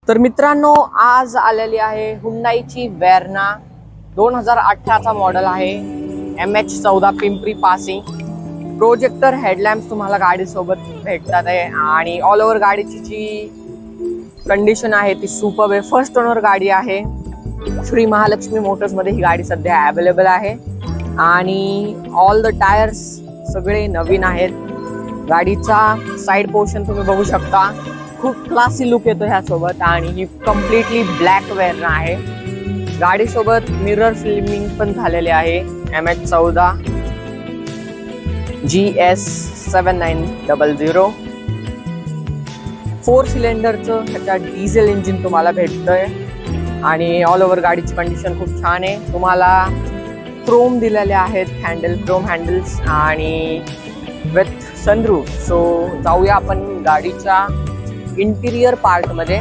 तर मित्रांनो, आज आलेली आहे हुंडाईची वेर्ना 2018चा मॉडेल आहे. MH14 पिंपरी पासिंग प्रोजेक्टर हेडलॅम्प्स तुम्हाला गाडी सोबत भेटतात आहे आणि ऑल ओव्हर गाडीची जी कंडिशन आहे ती सुपर्ब आहे. फर्स्ट ओनर गाडी आहे. श्री महालक्ष्मी मोटर्स मध्ये ही गाडी सध्या अवेलेबल आहे आणि ऑल द टायर्स सगळे नवीन आहेत. गाडीचा साइड पोर्शन तुम्ही बघू शकता, खूप क्लासी लुक येतो ह्यासोबत आणि ही कम्प्लिटली ब्लॅक वेर्ना आहे. गाडीसोबत मिरर फिल्मिंग पण झालेले आहे. MH14 GS7900 4 सिलेंडरचं ह्याच्या डिझेल इंजिन तुम्हाला भेटतंय आणि ऑल ओव्हर गाडीची कंडिशन खूप छान आहे. तुम्हाला क्रोम दिलेले आहेत, क्रोम हँडल्स आणि विथ सनरूफ. सो जाऊया आपण गाडीच्या इंटिरियर पार्ट मध्ये.